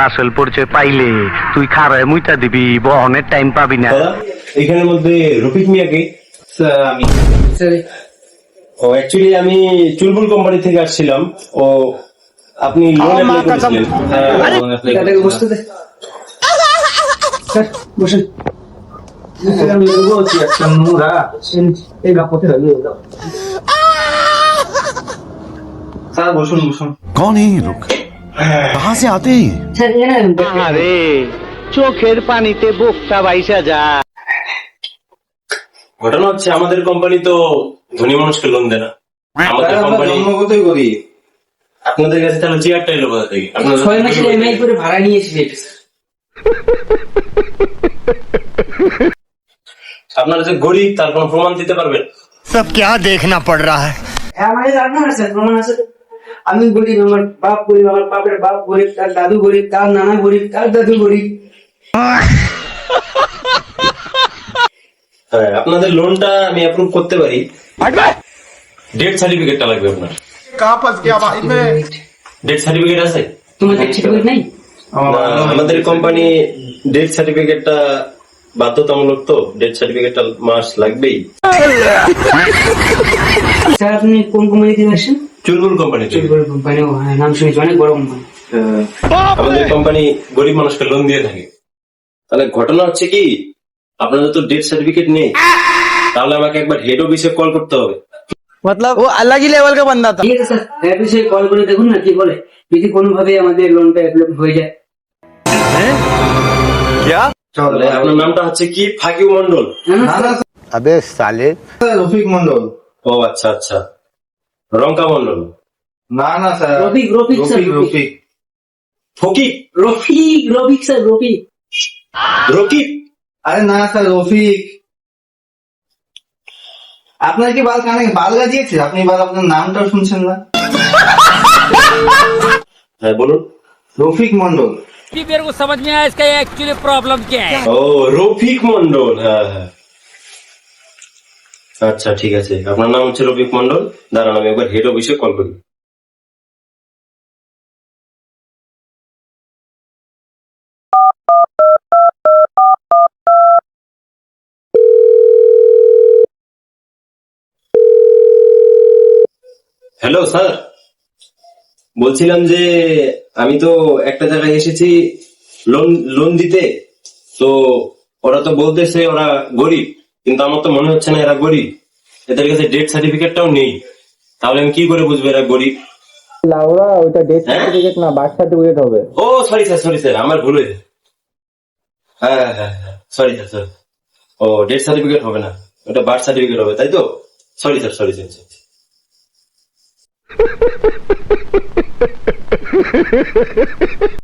আসল পরিচয় পাইলে তুই খারায় মুইতা দিবি, বহনের টাইম পাবি না। এখানের মধ্যে রফিক মিয়াকে আমি ও অ্যাকচুয়ালি আমি চুলবুল কোম্পানি থেকে আসছিলাম। ও আপনি লোন অ্যাপ্লাই করেছিলেন। বসতে দে, বসেন। বসুন বসুন। कौन है ये लोग? कहाँ से आते हैं? আরে চোখের পানিতে বোকটা বাইসা যা। ঘটনা হচ্ছে আমাদের কোম্পানি তো ধনী মানুষকে লোন দেয় না। আমাদের কোম্পানি জন্মগতই করি। আপনাদের কাছে তাহলে চেয়ারটা এলো কোথা থেকে? আপনাদের 6 মাসের এমআই করে ভাড়া নিয়েছিলেন। আপনারা যে গরিব তার কোনো প্রমাণ দিতে পারবেন? सब क्या देखना पड़ रहा है? আমাদের জানা আছে, প্রমাণ আছে। আমি গরিব, আমার বাপ গরিব, আমার বাপের বাপ গরিব, তার দাদু গরিব, তার নানা গরিব, তার দাদু গরিব। হ্যাঁ, আপনাদের লোনটা আমি অ্যাপ্রুভ করতে পারি। ডেথ সার্টিফিকেটটা লাগবে আপনার। ডেথ সার্টিফিকেট আছে? তোমার সার্টিফিকেট নাই? না, আমাদের কোম্পানি ডেথ সার্টিফিকেটটা বাধ্যতামূলক, তো ডেথ সার্টিফিকেটটা মাস লাগবেই। স্যার আপনি কোন কোম্পানি থেকে আসেন? চুলবুল কোম্পানি। চুলবুল কোম্পানি, নাম শুনেছি, অনেক বড় কোম্পানি। আমাদের কোম্পানি গরিব মানুষকে লোন দিয়ে থাকে। তাহলে ঘটনা হচ্ছে কি, আপনাদের তো ডেথ সার্টিফিকেট নেই, তাহলে আমাকে একবার হেড অফিসে কল করতে হবে। मतलब वो अलग ही लेवल का बंदा था। ঠিক আছে স্যার, হেড অফিসে কল করে দেখুন না কি বলে, যদি কোনোভাবে আমাদের লোনটা অ্যাপ্রুভ হয়ে যায়। क्या? তাহলে আপনার নামটা হচ্ছে কি? ফাকিউ মন্ডল? अबे साले রফিক মন্ডল। ও আচ্ছা আচ্ছা, রঙ্কা মন্ডল? না না স্যার, রফিক, রফিক স্যার, রফিক রফিক ফকিক? রফিক, রফিক স্যার, রফিক। রকিব? আরে না স্যার, রফিক। আপনার কি বাল কানে বাল গাজিয়েছে? আপনি বাল আপনার নামটাও শুনছেন না? হ্যাঁ বলুন। রফিক মন্ডল। मेरे को समझ में आया इसका एक्चुअली प्रॉब्लम क्या है। ও রফিক মন্ডল, হ্যাঁ হ্যাঁ, আচ্ছা ঠিক আছে, আপনার নাম হচ্ছে রফিক মন্ডল। দাঁড়ান আমি একবার হেড অফিসে কল করি। হ্যালো স্যার, বলছিলাম যে আমি তো একটা জায়গায় এসেছি লোন লোন দিতে, তো ওরা তো বলতেছে ওরা গরিব, কিন্তু আমার তো মনে হচ্ছে না এরা গরিব। এদের কাছে ডেথ সার্টিফিকেটটাও নেই, তাহলে আমি কি করে বুঝবো এরা গরিব? लाउरा ওটা ডেথ সার্টিফিকেট না, বার্থ সার্টিফিকেট হবে। ও সরি স্যার, আমার ভুল হয়েছে। হ্যাঁ হ্যাঁ হ্যাঁ, সরি স্যার। ও ডেথ সার্টিফিকেট হবে না, ওটা বার্থ সার্টিফিকেট হবে, তাই তো? Sorry sir.